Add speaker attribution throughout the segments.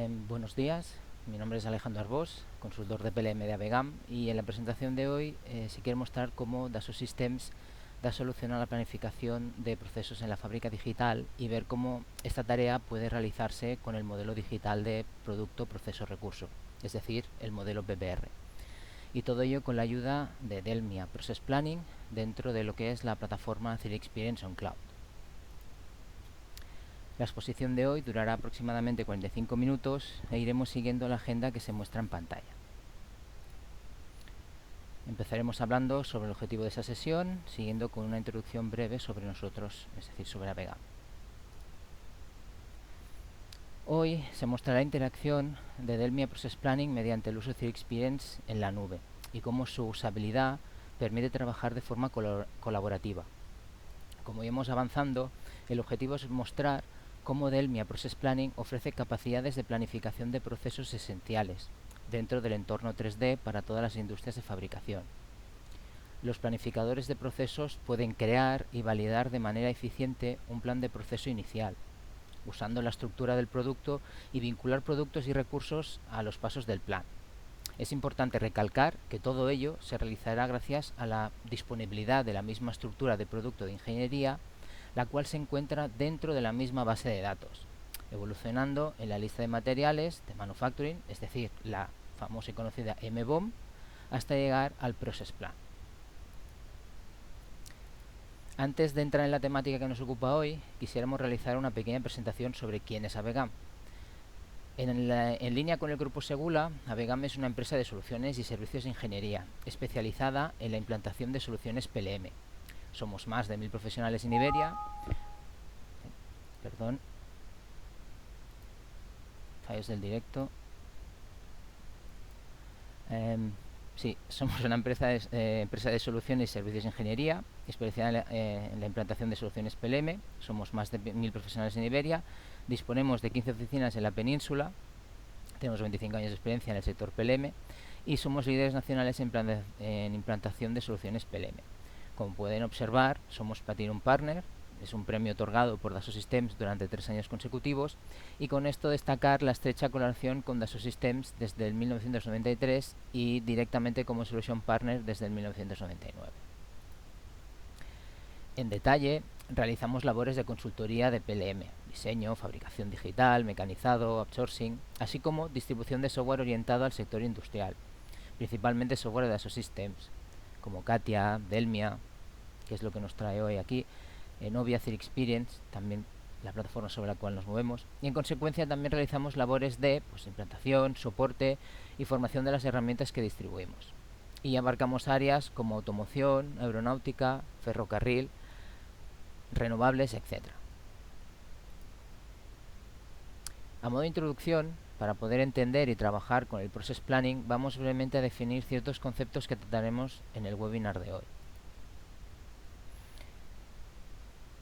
Speaker 1: Buenos días, mi nombre es Alejandro Arbós, consultor de PLM de Avegam, y en la presentación de hoy sí quiero mostrar cómo Dassault Systems da solución a la planificación de procesos en la fábrica digital y ver cómo esta tarea puede realizarse con el modelo digital de producto proceso recurso, es decir, el modelo PPR. Y todo ello con la ayuda de Delmia Process Planning dentro de lo que es la plataforma Ciri Experience on Cloud. La exposición de hoy durará aproximadamente 45 minutos e iremos siguiendo la agenda que se muestra en pantalla. Empezaremos hablando sobre el objetivo de esa sesión, siguiendo con una introducción breve sobre nosotros, es decir, sobre Avegam. Hoy se mostrará la interacción de Delmia Process Planning mediante el uso de Ciri Experience en la nube y cómo su usabilidad permite trabajar de forma colaborativa. Como iremos avanzando, el objetivo es mostrar cómo Delmia Process Planning ofrece capacidades de planificación de procesos esenciales dentro del entorno 3D para todas las industrias de fabricación. Los planificadores de procesos pueden crear y validar de manera eficiente un plan de proceso inicial, usando la estructura del producto y vincular productos y recursos a los pasos del plan. Es importante recalcar que todo ello se realizará gracias a la disponibilidad de la misma estructura de producto de ingeniería, la cual se encuentra dentro de la misma base de datos, evolucionando en la lista de materiales de manufacturing, es decir, la famosa y conocida MBOM, hasta llegar al Process Plan. Antes de entrar en la temática que nos ocupa hoy, quisiéramos realizar una pequeña presentación sobre quién es Avegam. En línea con el grupo Segula, Avegam es una empresa de soluciones y servicios de ingeniería, especializada en la implantación de soluciones PLM. Somos más de 1000 profesionales en Iberia. Perdón. Fallos del directo. Sí, somos una empresa de soluciones y servicios de ingeniería, especializada en la implantación de soluciones PLM. Somos más de 1000 profesionales en Iberia. Disponemos de 15 oficinas en la península. Tenemos 25 años de experiencia en el sector PLM y somos líderes nacionales en implantación de soluciones PLM. Como pueden observar, somos Platinum Partner, es un premio otorgado por Dassault Systems durante 3 años consecutivos, y con esto destacar la estrecha colaboración con Dassault Systems desde el 1993 y directamente como Solution Partner desde el 1999. En detalle, realizamos labores de consultoría de PLM, diseño, fabricación digital, mecanizado, outsourcing, así como distribución de software orientado al sector industrial, principalmente software de Dassault Systems, como Katia, Delmia, que es lo que nos trae hoy aquí, Novia Ciri Experience, también la plataforma sobre la cual nos movemos, y en consecuencia también realizamos labores de implantación, soporte y formación de las herramientas que distribuimos. Y abarcamos áreas como automoción, aeronáutica, ferrocarril, renovables, etc. A modo de introducción, para poder entender y trabajar con el Process Planning, vamos brevemente a definir ciertos conceptos que trataremos en el webinar de hoy.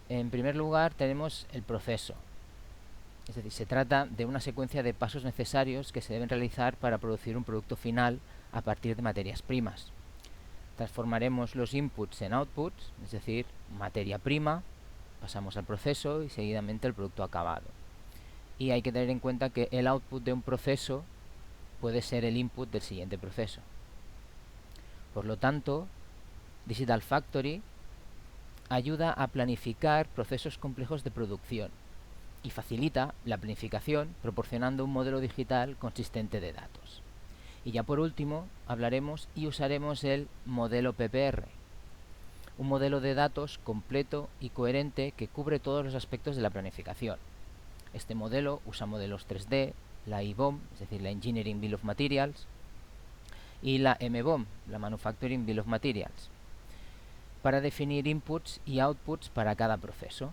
Speaker 1: En primer lugar, tenemos el proceso. Es decir, se trata de una secuencia de pasos necesarios que se deben realizar para producir un producto final a partir de materias primas. Transformaremos los inputs en outputs, es decir, materia prima, pasamos al proceso y seguidamente al producto acabado. Y hay que tener en cuenta que el output de un proceso puede ser el input del siguiente proceso. Por lo tanto, Digital Factory ayuda a planificar procesos complejos de producción y facilita la planificación proporcionando un modelo digital consistente de datos. Y ya por último, hablaremos y usaremos el modelo PPR, un modelo de datos completo y coherente que cubre todos los aspectos de la planificación. Este modelo usa modelos 3D, la IBOM, es decir, la Engineering Bill of Materials, y la MBOM, la Manufacturing Bill of Materials, para definir inputs y outputs para cada proceso.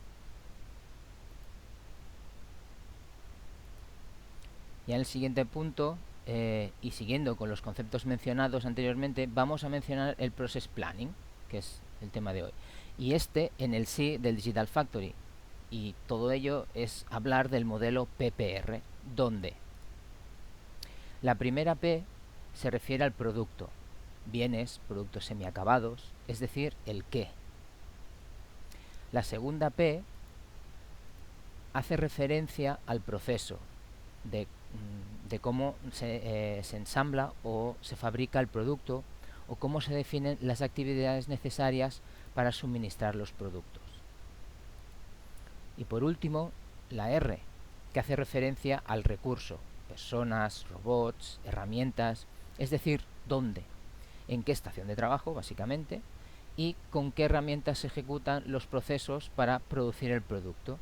Speaker 1: Ya en el siguiente punto, y siguiendo con los conceptos mencionados anteriormente, vamos a mencionar el Process Planning, que es el tema de hoy, y este en el sí del Digital Factory. Y todo ello es hablar del modelo PPR, donde la primera P se refiere al producto, bienes, productos semiacabados, es decir, el qué. La segunda P hace referencia al proceso, de de cómo se ensambla o se fabrica el producto, o cómo se definen las actividades necesarias para suministrar los productos. Y por último, la R, que hace referencia al recurso: personas, robots, herramientas, es decir, dónde, en qué estación de trabajo, básicamente, y con qué herramientas se ejecutan los procesos para producir el producto.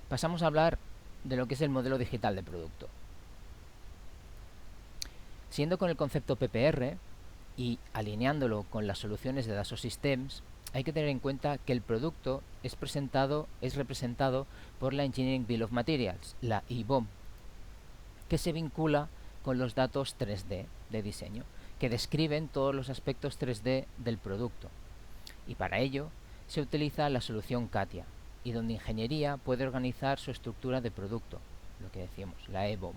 Speaker 1: Pasamos a hablar de lo que es el modelo digital de producto. Siendo con el concepto PPR y alineándolo con las soluciones de Dassault Systems, hay que tener en cuenta que el producto es representado por la Engineering Bill of Materials, la IBOM, que se vincula con los datos 3D de diseño, que describen todos los aspectos 3D del producto. Y para ello se utiliza la solución CATIA, y donde ingeniería puede organizar su estructura de producto, lo que decíamos, la EBOM,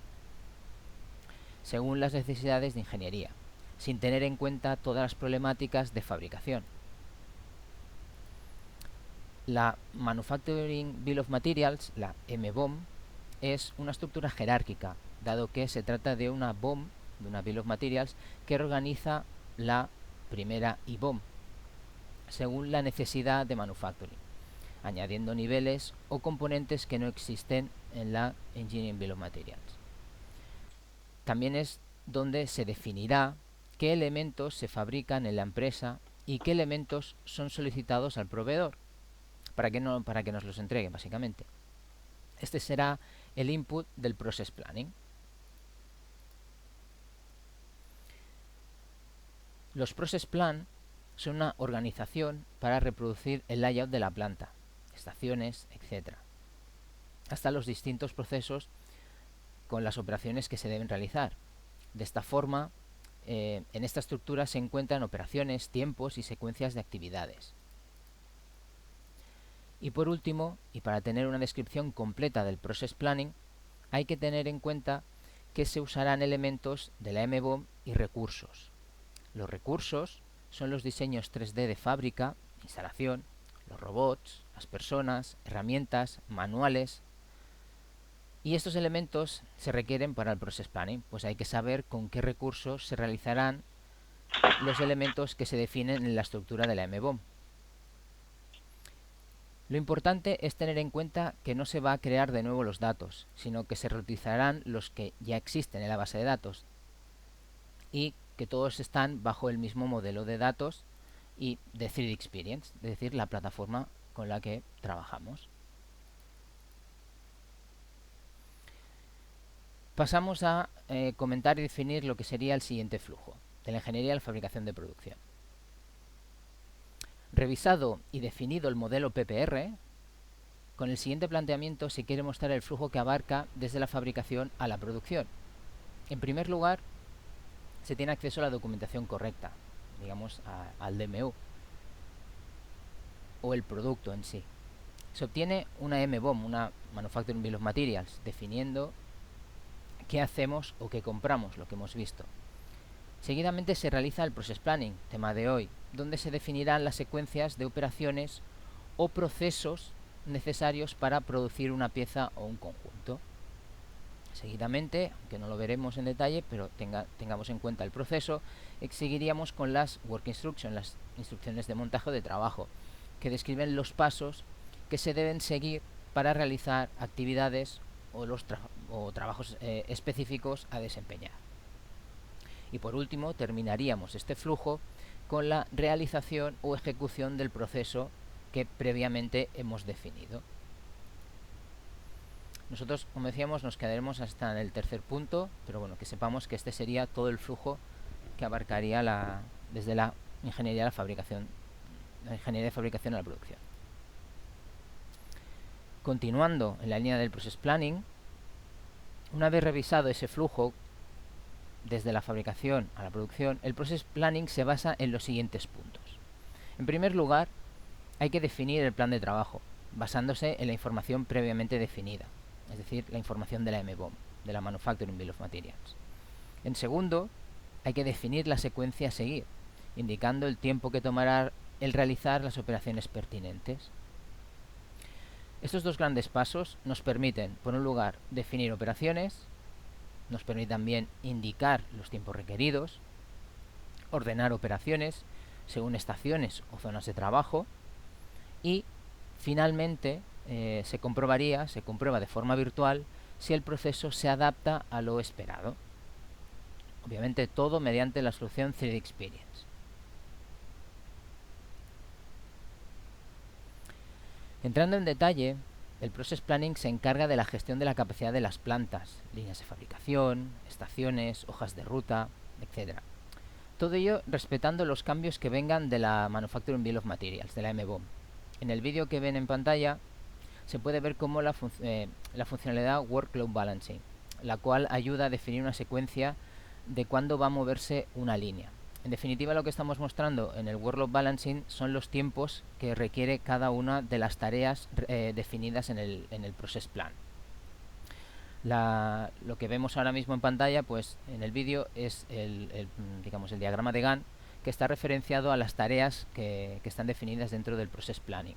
Speaker 1: según las necesidades de ingeniería, sin tener en cuenta todas las problemáticas de fabricación. La Manufacturing Bill of Materials, la MBOM, es una estructura jerárquica, dado que se trata de una BOM, de una Bill of Materials, que organiza la primera IBOM, según la necesidad de manufacturing, añadiendo niveles o componentes que no existen en la Engineering Bill of Materials. También es donde se definirá qué elementos se fabrican en la empresa y qué elementos son solicitados al proveedor para que nos los entregue, básicamente. Este será el input del Process Planning. Los Process Plan son una organización para reproducir el layout de la planta, estaciones, etc., hasta los distintos procesos con las operaciones que se deben realizar. De esta forma, en esta estructura se encuentran operaciones, tiempos y secuencias de actividades. Y por último, y para tener una descripción completa del Process Planning, hay que tener en cuenta que se usarán elementos de la MBOM y recursos. Los recursos son los diseños 3D de fábrica, instalación, los robots, las personas, herramientas, manuales. Y estos elementos se requieren para el Process Planning, pues hay que saber con qué recursos se realizarán los elementos que se definen en la estructura de la MBOM. Lo importante es tener en cuenta que no se va a crear de nuevo los datos, sino que se reutilizarán los que ya existen en la base de datos, y que todos están bajo el mismo modelo de datos y de 3D Experience, es decir, la plataforma con la que trabajamos. Pasamos a comentar y definir lo que sería el siguiente flujo, de la ingeniería a la fabricación de producción. Revisado y definido el modelo PPR, con el siguiente planteamiento se quiere mostrar el flujo que abarca desde la fabricación a la producción. En primer lugar, se tiene acceso a la documentación correcta, digamos al DMU, o el producto en sí. Se obtiene una MBOM, una Manufacturing Bill of Materials, definiendo qué hacemos o qué compramos, lo que hemos visto. Seguidamente se realiza el Process Planning, tema de hoy, donde se definirán las secuencias de operaciones o procesos necesarios para producir una pieza o un conjunto. Seguidamente, aunque no lo veremos en detalle, pero tengamos en cuenta el proceso, seguiríamos con las Work Instructions, las instrucciones de montaje de trabajo, que describen los pasos que se deben seguir para realizar actividades o trabajos específicos a desempeñar. Y por último, terminaríamos este flujo con la realización o ejecución del proceso que previamente hemos definido. Nosotros, como decíamos, nos quedaremos hasta en el tercer punto, pero bueno, que sepamos que este sería todo el flujo que abarcaría desde la ingeniería a la fabricación, la ingeniería de fabricación a la producción. Continuando en la línea del Process Planning, una vez revisado ese flujo desde la fabricación a la producción, el Process Planning se basa en los siguientes puntos. En primer lugar, hay que definir el plan de trabajo, basándose en la información previamente definida, es decir, la información de la MBOM, de la Manufacturing Bill of Materials. En segundo, hay que definir la secuencia a seguir, indicando el tiempo que tomará el realizar las operaciones pertinentes. Estos dos grandes pasos nos permiten, por un lugar, definir operaciones, nos permite también indicar los tiempos requeridos, ordenar operaciones según estaciones o zonas de trabajo y finalmente se comprueba de forma virtual si el proceso se adapta a lo esperado. Obviamente todo mediante la solución 3D Experience. Entrando en detalle, el Process Planning se encarga de la gestión de la capacidad de las plantas, líneas de fabricación, estaciones, hojas de ruta, etc. Todo ello respetando los cambios que vengan de la Manufacturing Bill of Materials, de la MBOM. En el vídeo que ven en pantalla se puede ver cómo la funcionalidad Workload Balancing, la cual ayuda a definir una secuencia de cuándo va a moverse una línea. En definitiva, lo que estamos mostrando en el Workload Balancing son los tiempos que requiere cada una de las tareas definidas en el Process Plan. Lo que vemos ahora mismo en pantalla, pues en el vídeo, es digamos, el diagrama de Gantt que está referenciado a las tareas que están definidas dentro del Process Planning.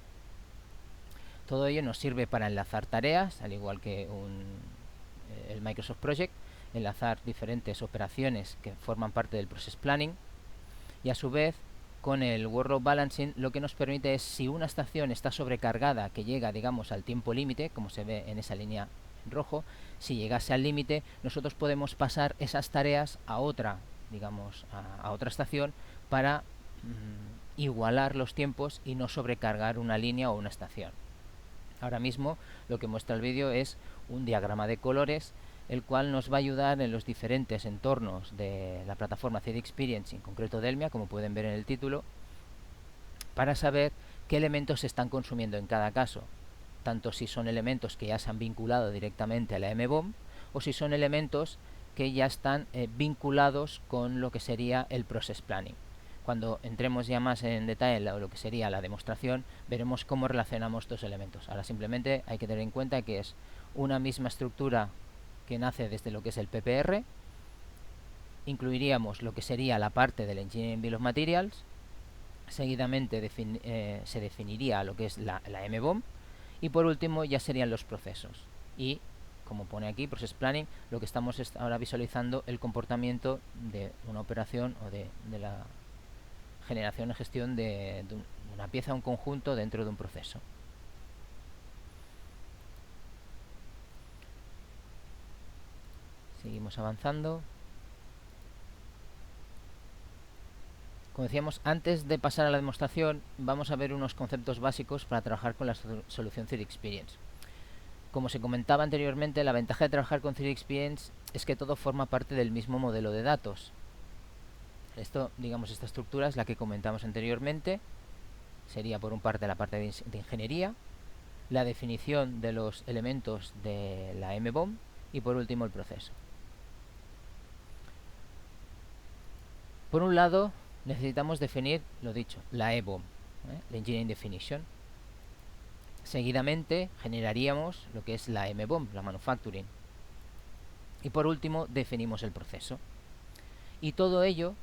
Speaker 1: Todo ello nos sirve para enlazar tareas, al igual que el Microsoft Project, enlazar diferentes operaciones que forman parte del Process Planning, y a su vez con el Workload Balancing lo que nos permite es, si una estación está sobrecargada, que llega, digamos, al tiempo límite, como se ve en esa línea en rojo, si llegase al límite, nosotros podemos pasar esas tareas a otra, digamos, a otra estación para igualar los tiempos y no sobrecargar una línea o una estación. Ahora mismo lo que muestra el vídeo es un diagrama de colores, el cual nos va a ayudar en los diferentes entornos de la plataforma 3D Experience, en concreto Delmia, como pueden ver en el título, para saber qué elementos se están consumiendo en cada caso, tanto si son elementos que ya se han vinculado directamente a la MBOM o si son elementos que ya están vinculados con lo que sería el Process Planning. Cuando entremos ya más en detalle en lo que sería la demostración, veremos cómo relacionamos estos elementos. Ahora simplemente hay que tener en cuenta que es una misma estructura que nace desde lo que es el PPR. Incluiríamos lo que sería la parte del Engineering Bill of Materials. Seguidamente se definiría lo que es la MBOM. Y por último ya serían los procesos. Y, como pone aquí, Process Planning, lo que estamos ahora visualizando el comportamiento de una operación o de la generación y gestión de una pieza o un conjunto dentro de un proceso. Seguimos avanzando. Como decíamos, antes de pasar a la demostración, vamos a ver unos conceptos básicos para trabajar con la solución 3D Experience. Como se comentaba anteriormente, la ventaja de trabajar con 3D Experience es que todo forma parte del mismo modelo de datos. Esto, digamos, esta estructura es la que comentamos anteriormente. Sería por un parte la parte de ingeniería, la definición de los elementos de la MBOM y por último el proceso. Por un lado, necesitamos definir, lo dicho, la EBOM, la Engineering Definition. Seguidamente generaríamos lo que es la MBOM, la Manufacturing. Y por último, definimos el proceso. Y todo ello,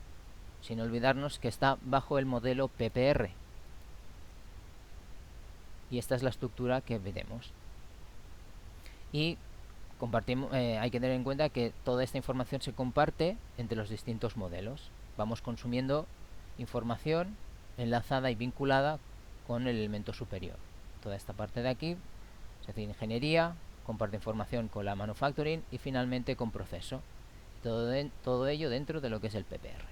Speaker 1: sin olvidarnos que está bajo el modelo PPR. Y esta es la estructura que veremos. Y hay que tener en cuenta que toda esta información se comparte entre los distintos modelos. Vamos consumiendo información enlazada y vinculada con el elemento superior. Toda esta parte de aquí, es decir, ingeniería, comparte información con la manufacturing y finalmente con proceso. Todo ello dentro de lo que es el PPR.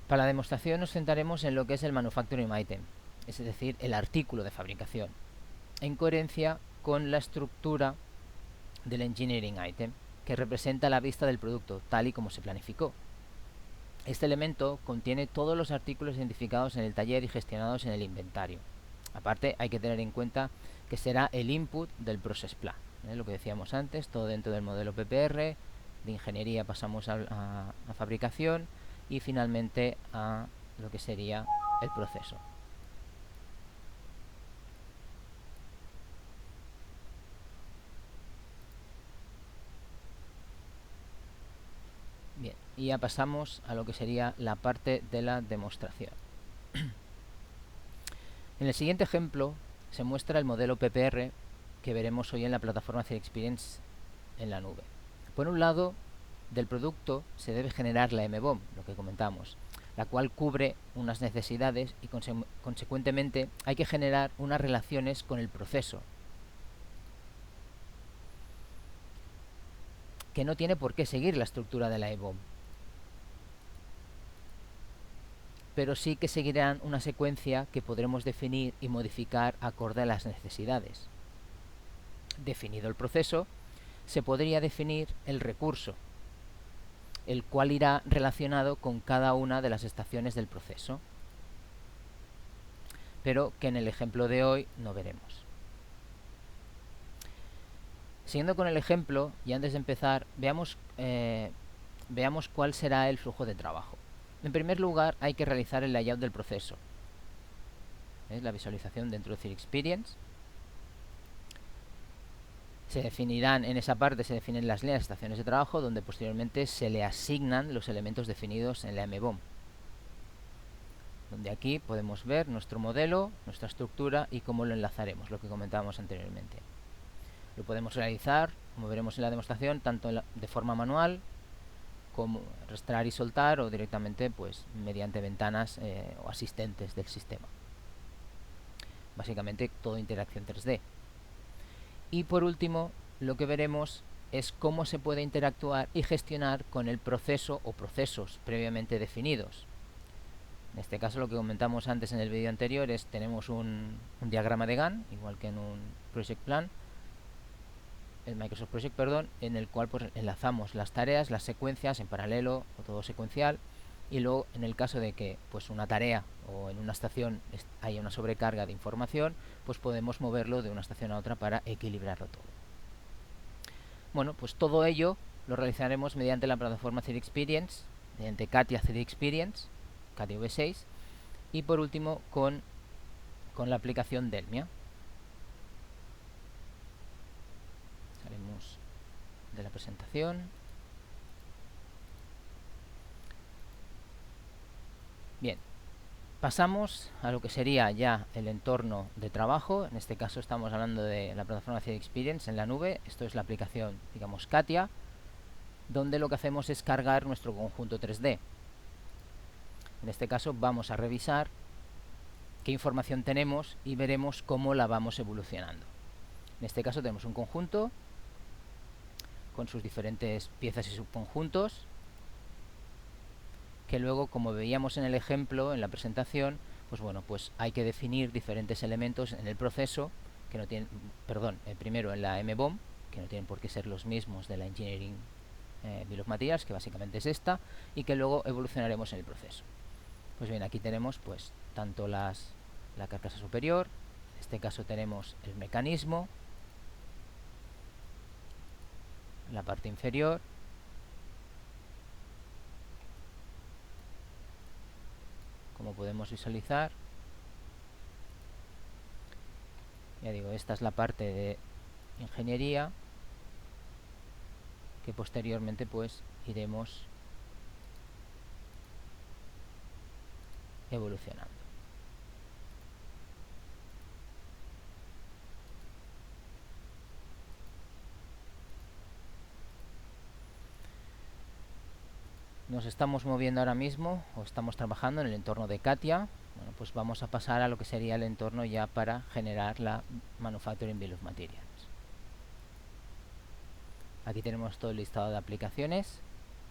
Speaker 1: Para la demostración nos centraremos en lo que es el manufacturing item, es decir, el artículo de fabricación, en coherencia con la estructura del engineering item, que representa la vista del producto, tal y como se planificó. Este elemento contiene todos los artículos identificados en el taller y gestionados en el inventario. Aparte, hay que tener en cuenta que será el input del process plan, lo que decíamos antes, todo dentro del modelo PPR. De ingeniería pasamos a fabricación y finalmente a lo que sería el proceso. Bien, y ya pasamos a lo que sería la parte de la demostración. En el siguiente ejemplo se muestra el modelo PPR que veremos hoy en la plataforma CX en la nube. Por un lado, del producto se debe generar la MBOM, lo que comentamos, la cual cubre unas necesidades y consecuentemente hay que generar unas relaciones con el proceso, que no tiene por qué seguir la estructura de la MBOM, pero sí que seguirán una secuencia que podremos definir y modificar acorde a las necesidades. Definido el proceso, se podría definir el recurso, el cual irá relacionado con cada una de las estaciones del proceso, pero que en el ejemplo de hoy no veremos. Siguiendo con el ejemplo, y antes de empezar, veamos cuál será el flujo de trabajo. En primer lugar, hay que realizar el layout del proceso. ¿Ves? La visualización dentro de CXperience. Se definirán, en esa parte se definen las líneas de estaciones de trabajo, donde posteriormente se le asignan los elementos definidos en la MBOM. Donde aquí podemos ver nuestro modelo, nuestra estructura y cómo lo enlazaremos, lo que comentábamos anteriormente. Lo podemos realizar, como veremos en la demostración, tanto de forma manual, como arrastrar y soltar, o directamente pues mediante ventanas o asistentes del sistema. Básicamente todo interacción 3D. Y por último, lo que veremos es cómo se puede interactuar y gestionar con el proceso o procesos previamente definidos. En este caso, lo que comentamos antes en el vídeo anterior es tenemos un diagrama de Gantt, igual que en un Project Plan, el Microsoft Project, perdón, en el cual pues enlazamos las tareas, las secuencias en paralelo o todo secuencial, y luego en el caso de que pues una tarea o en una estación haya una sobrecarga de información, pues podemos moverlo de una estación a otra para equilibrarlo todo. Bueno, pues todo ello lo realizaremos mediante la plataforma CXperience, mediante CATIA CXperience, CATIA V6, y por último con la aplicación Delmia. Salimos de la presentación. Bien, pasamos a lo que sería ya el entorno de trabajo. En este caso estamos hablando de la plataforma CXperience en la nube. Esto es la aplicación, digamos, CATIA, donde lo que hacemos es cargar nuestro conjunto 3D. En este caso vamos a revisar qué información tenemos y veremos cómo la vamos evolucionando. En este caso tenemos un conjunto con sus diferentes piezas y subconjuntos, que luego, como veíamos en el ejemplo, en la presentación, pues bueno, pues hay que definir diferentes elementos en el proceso, que no tienen, perdón, primero en la MBOM, que no tienen por qué ser los mismos de la Engineering Bill of Materials, que básicamente es esta, y que luego evolucionaremos en el proceso. Pues bien, aquí tenemos pues tanto la carcasa superior, en este caso tenemos el mecanismo, la parte inferior, como podemos visualizar. Ya digo, esta es la parte de ingeniería, que posteriormente pues iremos evolucionando. Nos estamos moviendo ahora mismo, o estamos trabajando en el entorno de CATIA. Bueno, pues vamos a pasar a lo que sería el entorno ya para generar la Manufacturing Bill of Materials. Aquí tenemos todo el listado de aplicaciones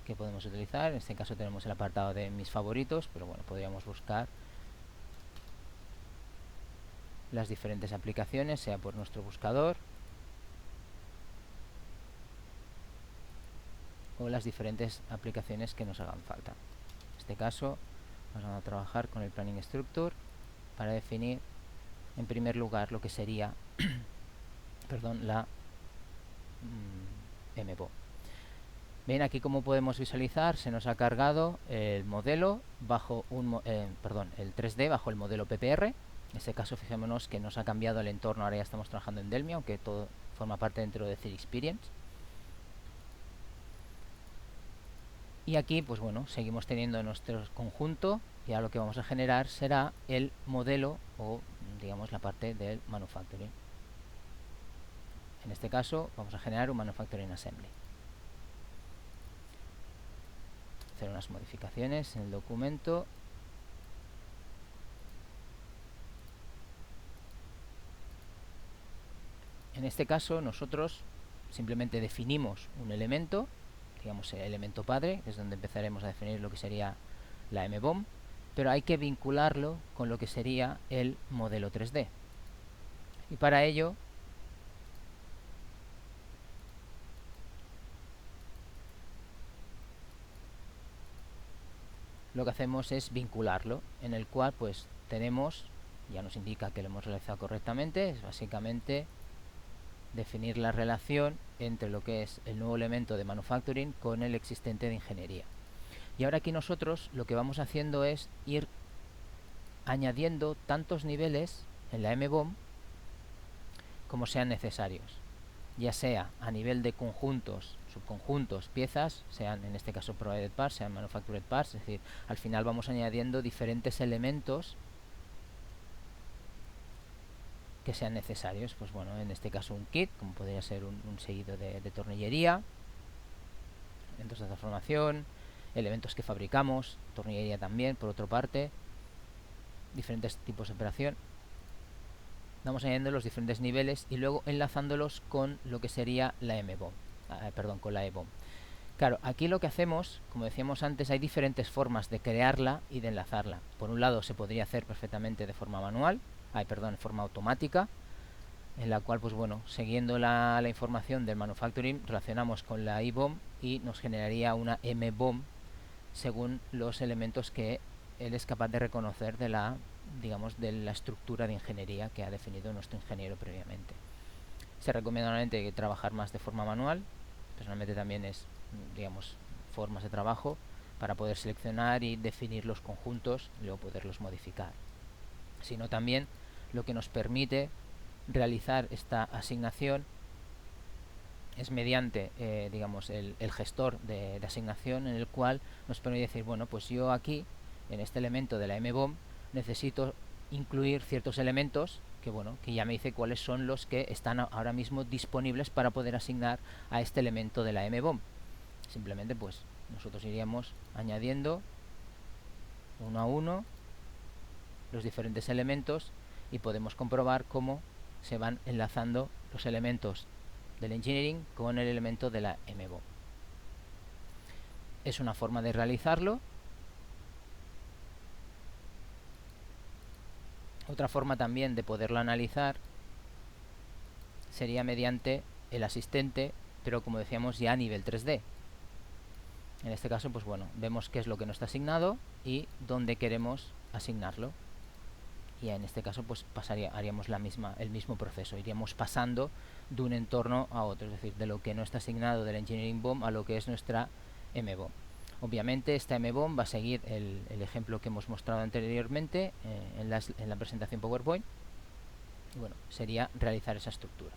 Speaker 1: que podemos utilizar. En este caso tenemos el apartado de mis favoritos, pero bueno, podríamos buscar las diferentes aplicaciones, sea por nuestro buscador o las diferentes aplicaciones que nos hagan falta. En este caso vamos a trabajar con el Planning Structure para definir en primer lugar lo que sería perdón, la MBO. Ven aquí como podemos visualizar, se nos ha cargado el modelo bajo el 3D bajo el modelo PPR. En este caso fijémonos que nos ha cambiado el entorno, ahora ya estamos trabajando en Delmia, aunque todo forma parte dentro de CXperience. Y aquí pues bueno, seguimos teniendo nuestro conjunto. Ya lo que vamos a generar será el modelo o digamos, la parte del manufacturing. En este caso vamos a generar un manufacturing assembly. Hacer unas modificaciones en el documento. En este caso nosotros simplemente definimos un elemento, digamos el elemento padre, que es donde empezaremos a definir lo que sería la MBOM, pero hay que vincularlo con lo que sería el modelo 3D. Y para ello lo que hacemos es vincularlo, en el cual pues tenemos, ya nos indica que lo hemos realizado correctamente, es básicamente definir la relación entre lo que es el nuevo elemento de manufacturing con el existente de ingeniería. Y ahora aquí nosotros lo que vamos haciendo es ir añadiendo tantos niveles en la MBOM como sean necesarios, ya sea a nivel de conjuntos, subconjuntos, piezas, sean en este caso provided parts, sean manufactured parts, es decir, al final vamos añadiendo diferentes elementos que sean necesarios, pues bueno, en este caso un kit, como podría ser un seguido de tornillería, elementos de transformación, elementos que fabricamos, tornillería también, por otra parte, diferentes tipos de operación. Vamos añadiendo los diferentes niveles y luego enlazándolos con lo que sería la MBOM, con la EBOM. Claro, aquí lo que hacemos, como decíamos antes, hay diferentes formas de crearla y de enlazarla. Por un lado se podría hacer perfectamente de forma manual, de forma automática, en la cual, pues bueno, siguiendo la información del manufacturing, relacionamos con la EBOM y nos generaría una MBOM según los elementos que él es capaz de reconocer de la, digamos, de la estructura de ingeniería que ha definido nuestro ingeniero previamente. Se recomienda normalmente trabajar más de forma manual, personalmente también es, digamos, formas de trabajo para poder seleccionar y definir los conjuntos y luego poderlos modificar. Sino también lo que nos permite realizar esta asignación es mediante, digamos, el gestor de asignación, en el cual nos permite decir, bueno, pues yo aquí, en este elemento de la MBOM, necesito incluir ciertos elementos que, bueno, que ya me dice cuáles son los que están ahora mismo disponibles para poder asignar a este elemento de la MBOM. Simplemente, pues, nosotros iríamos añadiendo uno a uno los diferentes elementos y podemos comprobar cómo se van enlazando los elementos del engineering con el elemento de la MBOM. Es una forma de realizarlo. Otra forma también de poderlo analizar sería mediante el asistente, pero como decíamos ya a nivel 3D. En este caso, pues bueno, vemos qué es lo que nos está asignado y dónde queremos asignarlo. Y en este caso, pues haríamos el mismo proceso, iríamos pasando de un entorno a otro, es decir, de lo que no está asignado del Engineering BOM a lo que es nuestra MBOM. Obviamente esta MBOM va a seguir el ejemplo que hemos mostrado anteriormente en la presentación PowerPoint. Y bueno, sería realizar esa estructura.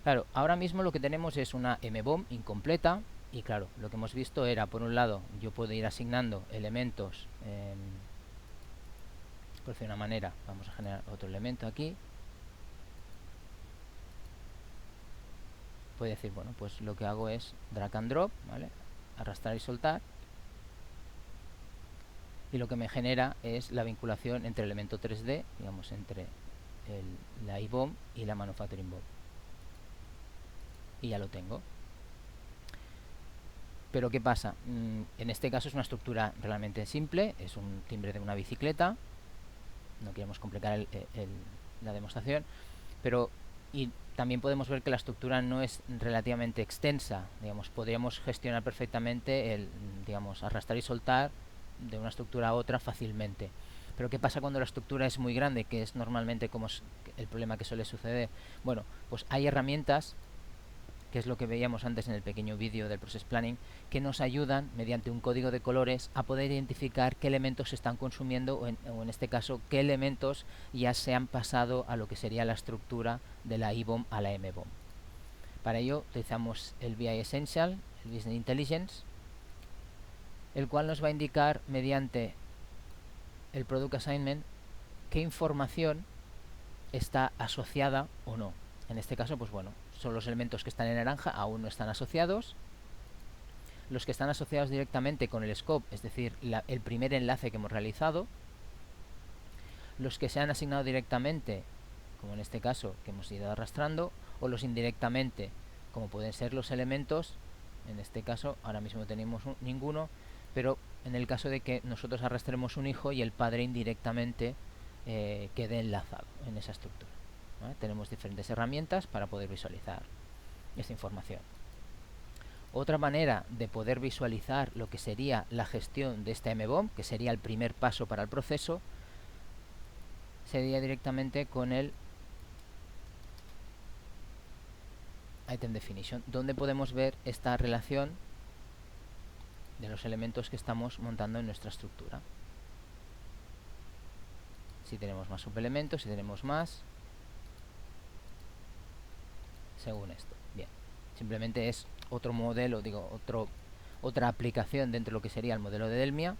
Speaker 1: Claro, ahora mismo lo que tenemos es una MBOM incompleta. Y claro, lo que hemos visto era, por un lado, yo puedo ir asignando elementos, por decir una manera, vamos a generar otro elemento aquí. Puede decir, bueno, pues lo que hago es drag and drop, ¿vale? Arrastrar y soltar. Y lo que me genera es la vinculación entre el elemento 3D, digamos, entre la IBOM y la Manufacturing BOM. Y ya lo tengo. Pero ¿qué pasa? En este caso es una estructura realmente simple, es un timbre de una bicicleta. No queremos complicar la demostración, pero y también podemos ver que la estructura no es relativamente extensa. Digamos, podríamos gestionar perfectamente digamos, arrastrar y soltar de una estructura a otra fácilmente. Pero ¿qué pasa cuando la estructura es muy grande? Que es normalmente como es el problema que suele suceder. Bueno, pues hay herramientas, que es lo que veíamos antes en el pequeño vídeo del Process Planning, que nos ayudan mediante un código de colores a poder identificar qué elementos se están consumiendo o en este caso qué elementos ya se han pasado a lo que sería la estructura de la IBOM a la MBOM. Para ello utilizamos el BI Essential, el Business Intelligence, el cual nos va a indicar mediante el Product Assignment qué información está asociada o no. En este caso, pues bueno, son los elementos que están en naranja, aún no están asociados. Los que están asociados directamente con el scope, es decir, el primer enlace que hemos realizado. Los que se han asignado directamente, como en este caso que hemos ido arrastrando, o los indirectamente, como pueden ser los elementos. En este caso ahora mismo tenemos ninguno, pero en el caso de que nosotros arrastremos un hijo y el padre indirectamente quede enlazado en esa estructura, ¿vale? Tenemos diferentes herramientas para poder visualizar esta información. Otra manera de poder visualizar lo que sería la gestión de esta MBOM, que sería el primer paso para el proceso, sería directamente con el Item Definition, donde podemos ver esta relación de los elementos que estamos montando en nuestra estructura. Si tenemos más subelementos, si tenemos más, según esto. Bien, simplemente es otro modelo, otra aplicación dentro de lo que sería el modelo de Delmia,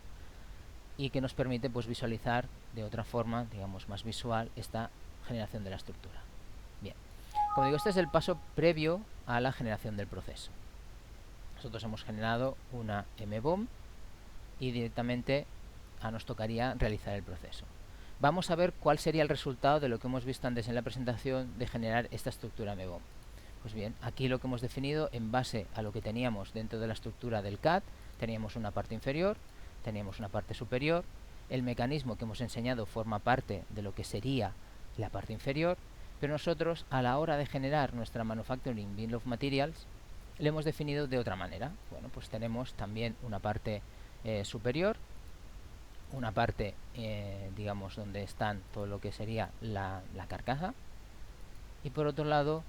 Speaker 1: y que nos permite pues visualizar de otra forma, digamos más visual, esta generación de la estructura. Bien, como digo, este es el paso previo a la generación del proceso. Nosotros hemos generado una MBOM y directamente nos tocaría realizar el proceso. Vamos a ver cuál sería el resultado de lo que hemos visto antes en la presentación de generar esta estructura MBOM. Pues bien, aquí lo que hemos definido en base a lo que teníamos dentro de la estructura del CAD, teníamos una parte inferior, teníamos una parte superior, el mecanismo que hemos enseñado forma parte de lo que sería la parte inferior, pero nosotros a la hora de generar nuestra Manufacturing Bill of Materials le hemos definido de otra manera. Bueno, pues tenemos también una parte superior, una parte digamos donde están todo lo que sería la carcasa, y por otro lado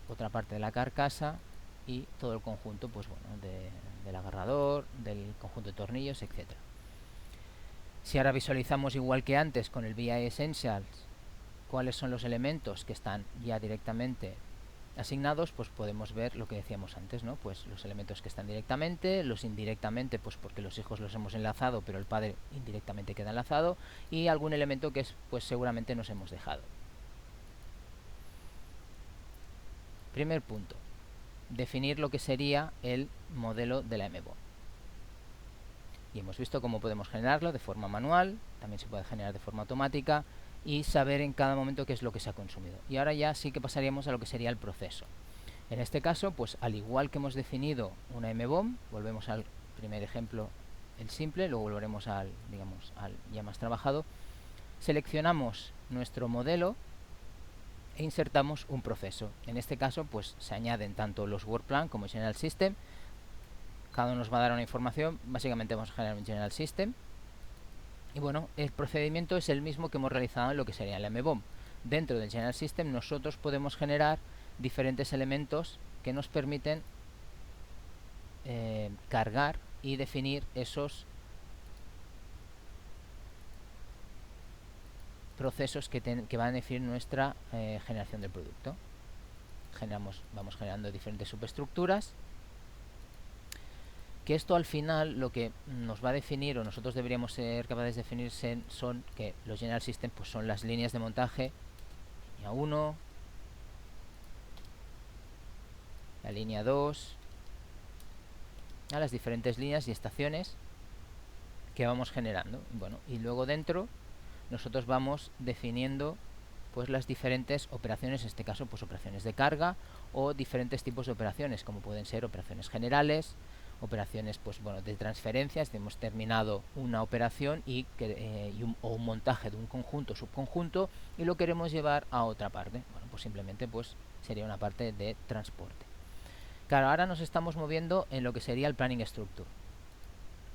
Speaker 1: otra parte de la carcasa y todo el conjunto, pues bueno, del agarrador, del conjunto de tornillos, etcétera. Si ahora visualizamos igual que antes con el BI Essentials cuáles son los elementos que están ya directamente asignados, pues podemos ver lo que decíamos antes, ¿no? Pues los elementos que están directamente, los indirectamente, pues porque los hijos los hemos enlazado, pero el padre indirectamente queda enlazado, y algún elemento que pues seguramente nos hemos dejado. Primer punto, definir lo que sería el modelo de la MBOM. Y hemos visto cómo podemos generarlo de forma manual, también se puede generar de forma automática, y saber en cada momento qué es lo que se ha consumido. Y ahora ya sí que pasaríamos a lo que sería el proceso. En este caso, pues al igual que hemos definido una MBOM, volvemos al primer ejemplo, el simple, luego volveremos al, digamos, al ya más trabajado. Seleccionamos nuestro modelo e insertamos un proceso. En este caso, pues se añaden tanto los WorkPlan como el General System. Cada uno nos va a dar una información. Básicamente vamos a generar un General System. Y bueno, el procedimiento es el mismo que hemos realizado en lo que sería la MBOM. Dentro del General System nosotros podemos generar diferentes elementos que nos permiten cargar y definir esos procesos que van a definir nuestra generación del producto. Vamos generando diferentes subestructuras, que esto al final lo que nos va a definir, o nosotros deberíamos ser capaces de definir, son que los General System pues son las líneas de montaje, línea 1, la línea 2, a las diferentes líneas y estaciones que vamos generando. Bueno, y luego dentro nosotros vamos definiendo pues las diferentes operaciones, en este caso pues operaciones de carga o diferentes tipos de operaciones, como pueden ser operaciones generales, operaciones pues bueno de transferencias. Hemos terminado una operación o un montaje de un conjunto o subconjunto y lo queremos llevar a otra parte. Bueno, pues simplemente pues sería una parte de transporte. Claro, ahora nos estamos moviendo en lo que sería el Planning Structure.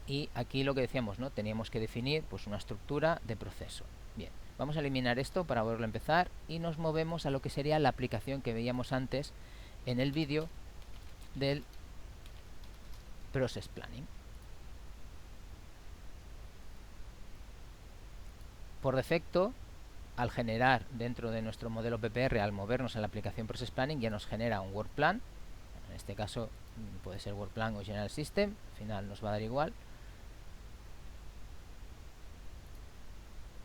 Speaker 1: Y aquí lo que decíamos, ¿no? Teníamos que definir pues una estructura de proceso. Bien, vamos a eliminar esto para volverlo a empezar y nos movemos a lo que sería la aplicación que veíamos antes en el vídeo del Process Planning. Por defecto, al generar dentro de nuestro modelo PPR, al movernos a la aplicación Process Planning, ya nos genera un WorkPlan. En este caso puede ser WorkPlan o General System, al final nos va a dar igual.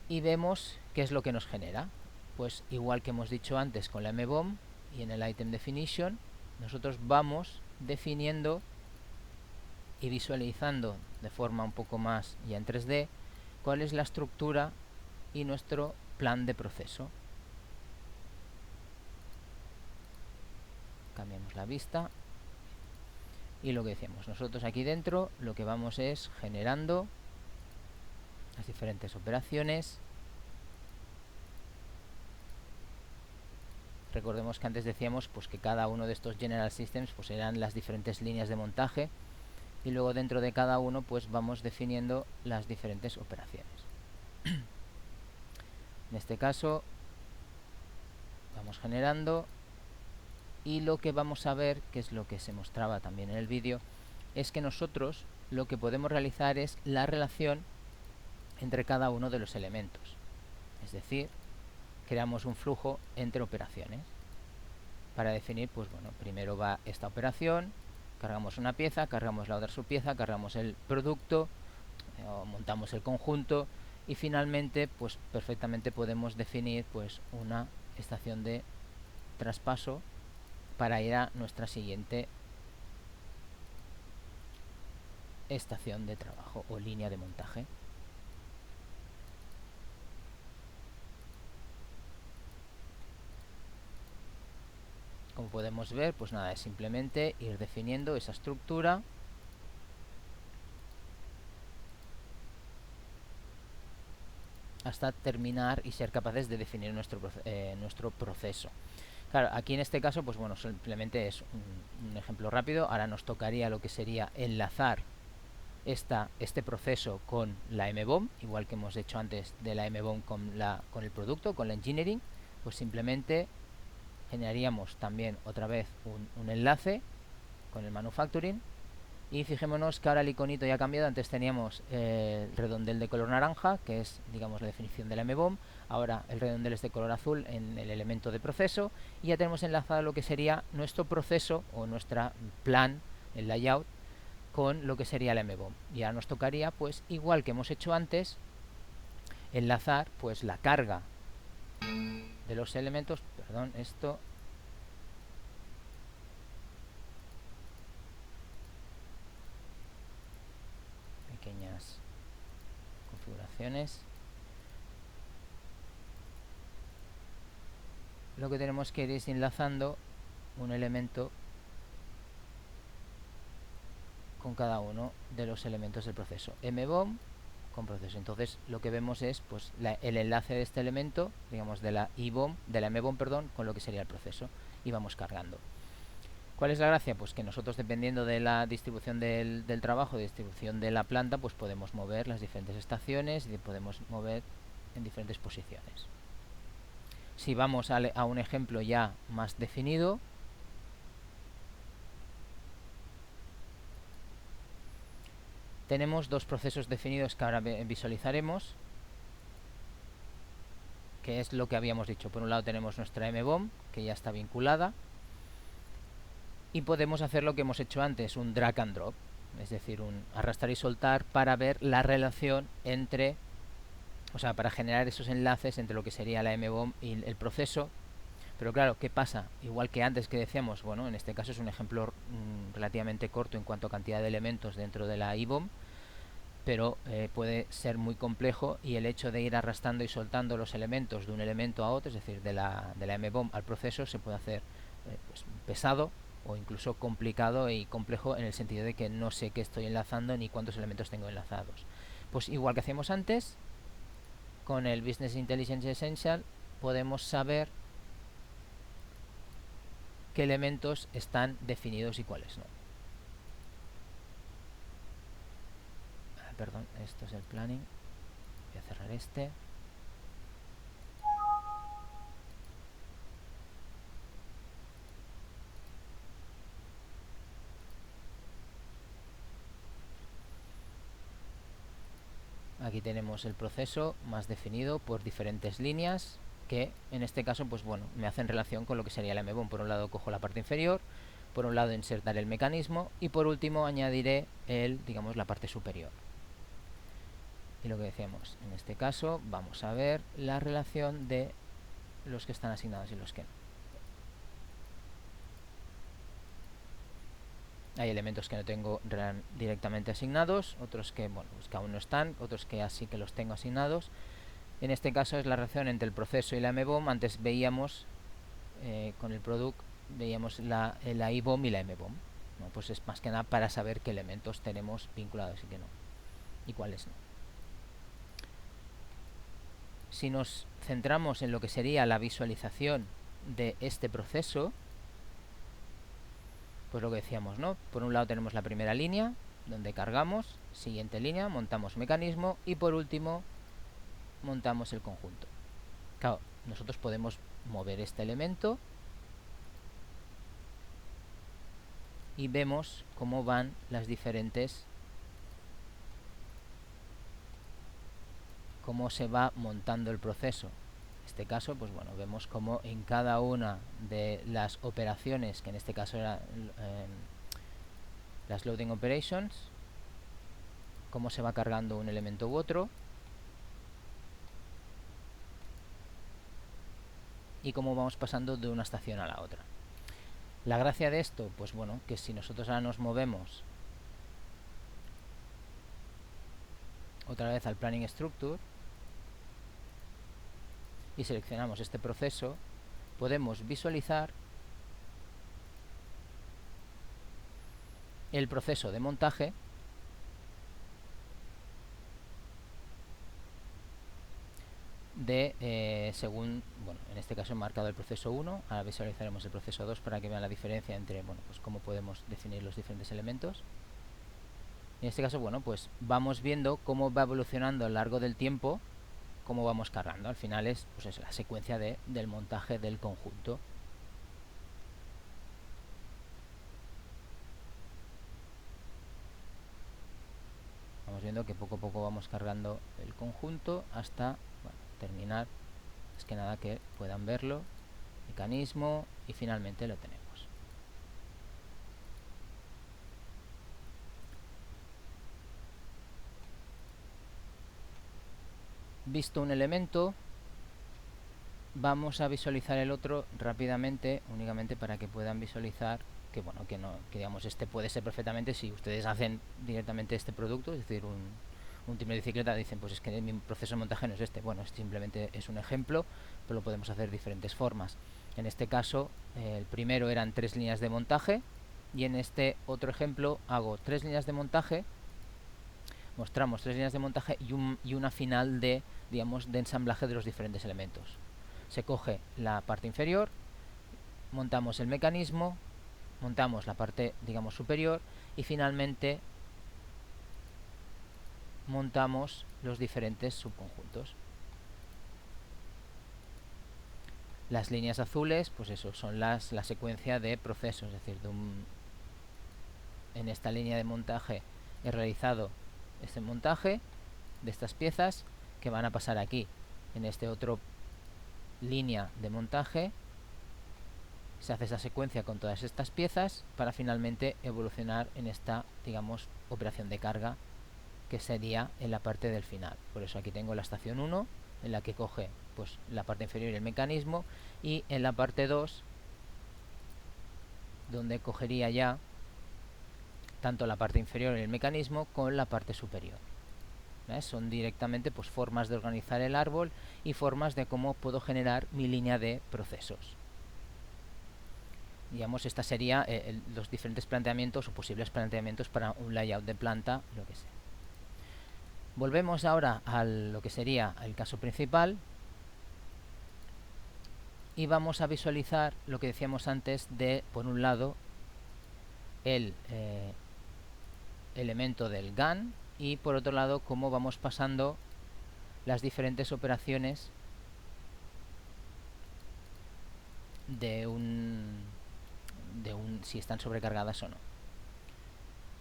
Speaker 1: y vemos qué es lo que nos genera. Pues igual que hemos dicho antes con la mbom y en el item definition, nosotros vamos definiendo y visualizando de forma un poco más ya en 3D cuál es la estructura y nuestro plan de proceso. Cambiamos la vista y lo que decíamos, nosotros aquí dentro lo que vamos es generando las diferentes operaciones. Recordemos que antes decíamos pues que cada uno de estos General Systems pues eran las diferentes líneas de montaje, y luego dentro de cada uno pues vamos definiendo las diferentes operaciones. En este caso vamos generando, y lo que vamos a ver, que es lo que se mostraba también en el vídeo, es que nosotros lo que podemos realizar es la relación entre cada uno de los elementos. Es decir, creamos un flujo entre operaciones para definir, pues bueno, primero va esta operación, cargamos una pieza, cargamos la otra subpieza, cargamos el producto, montamos el conjunto, y finalmente pues perfectamente podemos definir pues una estación de traspaso para ir a nuestra siguiente estación de trabajo o línea de montaje. Como podemos ver, pues nada, es simplemente ir definiendo esa estructura hasta terminar y ser capaces de definir nuestro proceso. Claro, aquí en este caso, pues bueno, simplemente es un ejemplo rápido. Ahora nos tocaría lo que sería enlazar este proceso con la mbom, igual que hemos hecho antes de la mbom con el producto, con la engineering. Pues simplemente generaríamos también otra vez un enlace con el manufacturing, y fijémonos que ahora el iconito ya ha cambiado. Antes teníamos el redondel de color naranja, que es digamos la definición de la mbom. Ahora el redondel es de color azul en el elemento de proceso, y ya tenemos enlazado lo que sería nuestro proceso o nuestra plan, el layout, con lo que sería la mbom. Y ahora nos tocaría, pues igual que hemos hecho antes, enlazar pues la carga de los elementos, perdón, esto, pequeñas configuraciones. Lo que tenemos que ir es enlazando un elemento con cada uno de los elementos del proceso. mbom con proceso. Entonces lo que vemos es pues el enlace de este elemento, digamos de la mbom, perdón, con lo que sería el proceso, y vamos cargando. ¿Cuál es la gracia? Pues que nosotros, dependiendo de la distribución del trabajo, de distribución de la planta, pues podemos mover las diferentes estaciones y podemos mover en diferentes posiciones. Si vamos a un ejemplo ya más definido, tenemos dos procesos definidos que ahora visualizaremos, que es lo que habíamos dicho. Por un lado tenemos nuestra mbom, que ya está vinculada, y podemos hacer lo que hemos hecho antes, un drag and drop, es decir, un arrastrar y soltar para ver la relación entre, o sea, para generar esos enlaces entre lo que sería la mbom y el proceso. Pero claro, ¿qué pasa? Igual que antes que decíamos, bueno, en este caso es un ejemplo relativamente corto en cuanto a cantidad de elementos dentro de la IBOM, pero puede ser muy complejo, y el hecho de ir arrastrando y soltando los elementos de un elemento a otro, es decir, de la mbom al proceso, se puede hacer pues, pesado o incluso complicado y complejo, en el sentido de que no sé qué estoy enlazando ni cuántos elementos tengo enlazados. Pues igual que hacíamos antes, con el Business Intelligence Essential podemos saber qué elementos están definidos y cuáles no. Perdón, esto es el planning. Voy a cerrar este. Aquí tenemos el proceso más definido por diferentes líneas, que en este caso pues bueno, me hacen relación con lo que sería la mbom. Por un lado cojo la parte inferior, por un lado insertaré el mecanismo, y por último añadiré digamos la parte superior. Y lo que decíamos, en este caso vamos a ver la relación de los que están asignados y los que no. Hay elementos que no tengo directamente asignados, otros que, bueno, pues que aún no están, otros que así que los tengo asignados. En este caso es la relación entre el proceso y la mbom. Antes veíamos, con el product, veíamos la ibom y la mbom, ¿no? Pues es más que nada para saber qué elementos tenemos vinculados y qué no, y cuáles no. Si nos centramos en lo que sería la visualización de este proceso, pues lo que decíamos, ¿no? Por un lado tenemos la primera línea, donde cargamos, siguiente línea, montamos mecanismo y por último montamos el conjunto. Claro, nosotros podemos mover este elemento y vemos cómo van las diferentes, cómo se va montando el proceso. En este caso, pues bueno, vemos cómo en cada una de las operaciones, que en este caso eran las loading operations, cómo se va cargando un elemento u otro y cómo vamos pasando de una estación a la otra. La gracia de esto, pues bueno, que si nosotros ahora nos movemos otra vez al Planning Structure y seleccionamos este proceso, podemos visualizar el proceso de montaje de, según, bueno, en este caso he marcado el proceso 1, ahora visualizaremos el proceso 2 para que vean la diferencia entre, bueno, pues cómo podemos definir los diferentes elementos. En este caso, bueno, pues vamos viendo cómo va evolucionando a lo largo del tiempo, cómo vamos cargando. Al final es, pues es la secuencia del montaje del conjunto. Vamos viendo que poco a poco vamos cargando el conjunto hasta, bueno, terminar. Es que nada, que puedan verlo, mecanismo, y finalmente lo tenemos. Visto un elemento, vamos a visualizar el otro rápidamente, únicamente para que puedan visualizar que, bueno, que no, que digamos, este puede ser perfectamente, si ustedes hacen directamente este producto, es decir, un timbre de bicicleta, dicen, pues es que mi proceso de montaje no es este. Bueno, simplemente es un ejemplo, pero lo podemos hacer de diferentes formas. En este caso, el primero eran 3 líneas de montaje, y en este otro ejemplo hago 3 líneas de montaje, mostramos 3 líneas de montaje y una final de, digamos, de ensamblaje de los diferentes elementos. Se coge la parte inferior, montamos el mecanismo, montamos la parte, digamos, superior, y finalmente montamos los diferentes subconjuntos. Las líneas azules, pues eso, son la secuencia de procesos, es decir, en esta línea de montaje he realizado este montaje de estas piezas que van a pasar aquí. En este otro línea de montaje se hace esa secuencia con todas estas piezas para finalmente evolucionar en esta, digamos, operación de carga, que sería en la parte del final. Por eso aquí tengo la estación 1, en la que coge, pues, la parte inferior y el mecanismo, y en la parte 2, donde cogería ya tanto la parte inferior y el mecanismo con la parte superior. Son directamente, pues, formas de organizar el árbol y formas de cómo puedo generar mi línea de procesos. Digamos, esta sería los diferentes planteamientos o posibles planteamientos para un layout de planta, lo que sea. Volvemos ahora a lo que sería el caso principal y vamos a visualizar lo que decíamos antes de, por un lado, el elemento del GAN, y por otro lado cómo vamos pasando las diferentes operaciones de si están sobrecargadas o no.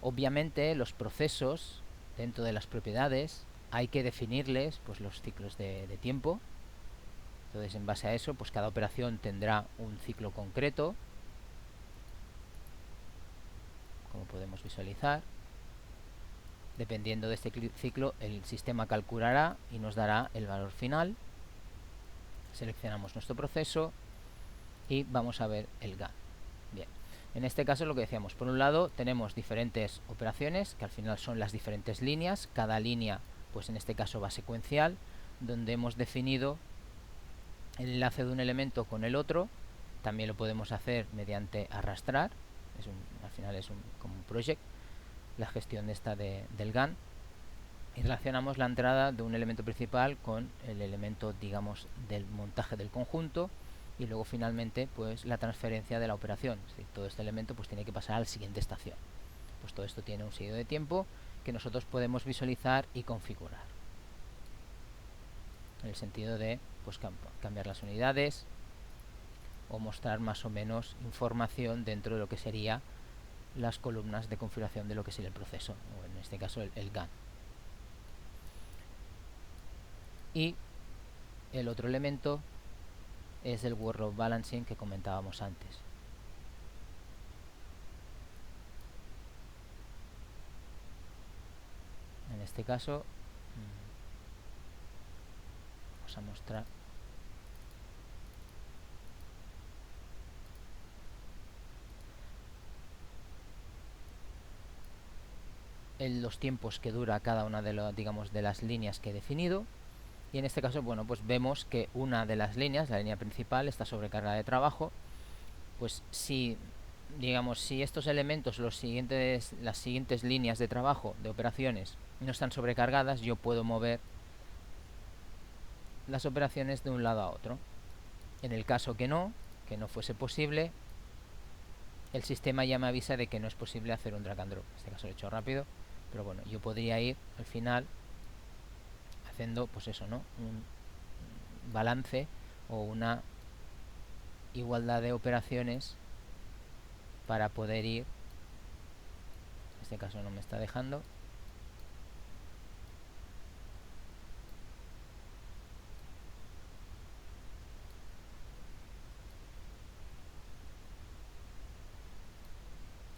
Speaker 1: Obviamente los procesos dentro de las propiedades hay que definirles, pues, los ciclos de tiempo. Entonces, en base a eso, pues cada operación tendrá un ciclo concreto, como podemos visualizar. Dependiendo de este ciclo, el sistema calculará y nos dará el valor final. Seleccionamos nuestro proceso y vamos a ver el GAN. Bien, en este caso lo que decíamos, por un lado tenemos diferentes operaciones que al final son las diferentes líneas. Cada línea, pues en este caso va secuencial, donde hemos definido el enlace de un elemento con el otro. También lo podemos hacer mediante arrastrar, al final es como un project, la gestión del GAN, y relacionamos la entrada de un elemento principal con el elemento, digamos, del montaje del conjunto, y luego finalmente pues la transferencia de la operación. Es decir, todo este elemento pues tiene que pasar a la siguiente estación. Pues todo esto tiene un seguido de tiempo que nosotros podemos visualizar y configurar, en el sentido de pues cambiar las unidades o mostrar más o menos información dentro de lo que sería las columnas de configuración de lo que sería el proceso, o en este caso el GAN. Y el otro elemento es el workload balancing que comentábamos antes. En este caso vamos a mostrar los tiempos que dura cada una de las líneas que he definido. Y en este caso, bueno, pues vemos que una de las líneas, la línea principal, está sobrecargada de trabajo. Pues si estos elementos, las siguientes líneas de trabajo, de operaciones, no están sobrecargadas, yo puedo mover las operaciones de un lado a otro. En el caso que no fuese posible, el sistema ya me avisa de que no es posible hacer un drag and drop. En este caso lo he hecho rápido, pero bueno, yo podría ir al final haciendo pues eso, ¿no? Un balance o una igualdad de operaciones para poder ir. En este caso no me está dejando.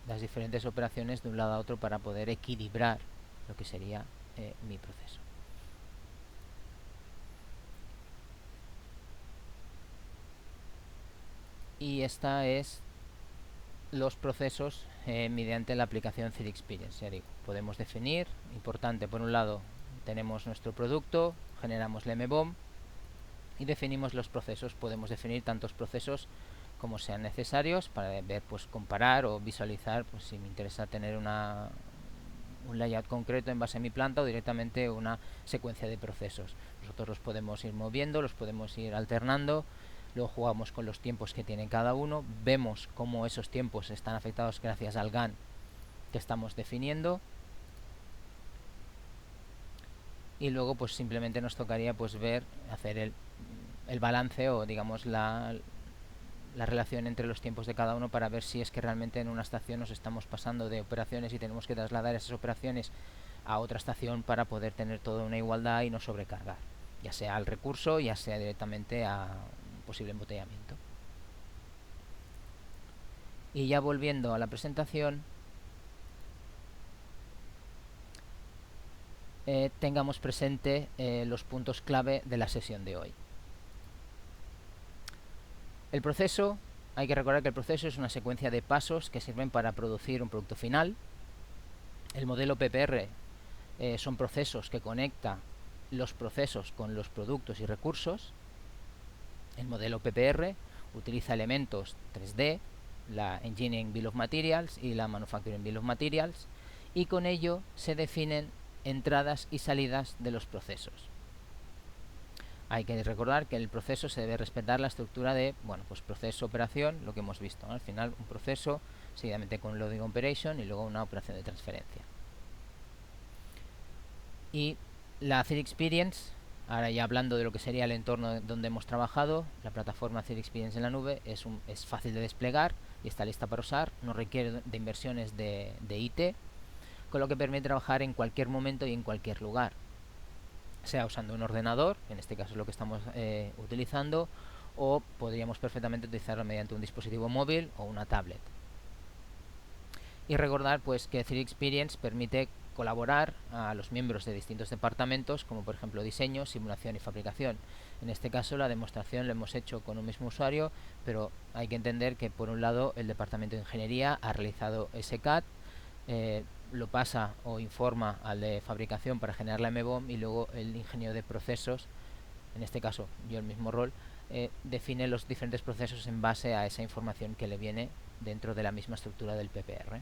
Speaker 1: Las diferentes operaciones de un lado a otro para poder equilibrar lo que sería mi proceso. Y esta es los procesos mediante la aplicación CityExperience. Ya digo, podemos definir, importante, por un lado tenemos nuestro producto, generamos la MBOM y definimos los procesos. Podemos definir tantos procesos como sean necesarios para ver, pues comparar o visualizar, pues si me interesa tener un layout concreto en base a mi planta o directamente una secuencia de procesos. Nosotros los podemos ir moviendo, los podemos ir alternando. Luego jugamos con los tiempos que tiene cada uno, vemos cómo esos tiempos están afectados gracias al GAN que estamos definiendo, y luego pues simplemente nos tocaría pues hacer el balance o digamos la relación entre los tiempos de cada uno para ver si es que realmente en una estación nos estamos pasando de operaciones y tenemos que trasladar esas operaciones a otra estación para poder tener toda una igualdad y no sobrecargar, ya sea al recurso, ya sea directamente a un posible embotellamiento. Y ya volviendo a la presentación, tengamos presente los puntos clave de la sesión de hoy. El proceso, hay que recordar que el proceso es una secuencia de pasos que sirven para producir un producto final. El modelo PPR son procesos que conecta los procesos con los productos y recursos. El modelo PPR utiliza elementos 3D, la Engineering Bill of Materials y la Manufacturing Bill of Materials, y con ello se definen entradas y salidas de los procesos. Hay que recordar que en el proceso se debe respetar la estructura de, bueno, pues proceso-operación, lo que hemos visto, ¿no? Al final un proceso, seguidamente con loading operation y luego una operación de transferencia. Y la CityExperience, ahora ya hablando de lo que sería el entorno donde hemos trabajado, la plataforma CityExperience en la nube es fácil de desplegar y está lista para usar, no requiere de inversiones de IT, con lo que permite trabajar en cualquier momento y en cualquier lugar, sea usando un ordenador, en este caso es lo que estamos utilizando, o podríamos perfectamente utilizarlo mediante un dispositivo móvil o una tablet. Y recordar pues que CityExperience permite colaborar a los miembros de distintos departamentos, como por ejemplo diseño, simulación y fabricación. En este caso la demostración la hemos hecho con un mismo usuario, pero hay que entender que por un lado el departamento de ingeniería ha realizado ese CAD, lo pasa o informa al de fabricación para generar la MBOM, y luego el ingeniero de procesos, en este caso yo el mismo rol, define los diferentes procesos en base a esa información que le viene dentro de la misma estructura del PPR.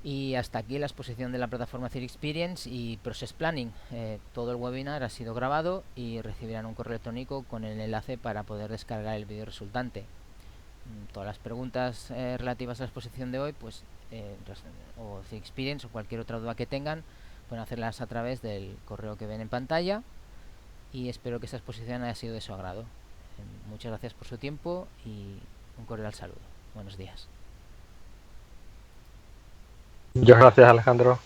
Speaker 1: Y hasta aquí la exposición de la plataforma Theory Experience y Process Planning. Todo el webinar ha sido grabado y recibirán un correo electrónico con el enlace para poder descargar el vídeo resultante. Todas las preguntas relativas a la exposición de hoy, pues, o Theory Experience o cualquier otra duda que tengan, pueden hacerlas a través del correo que ven en pantalla, y espero que esta exposición haya sido de su agrado. Muchas gracias por su tiempo y un cordial saludo. Buenos días.
Speaker 2: Muchas gracias, Alejandro.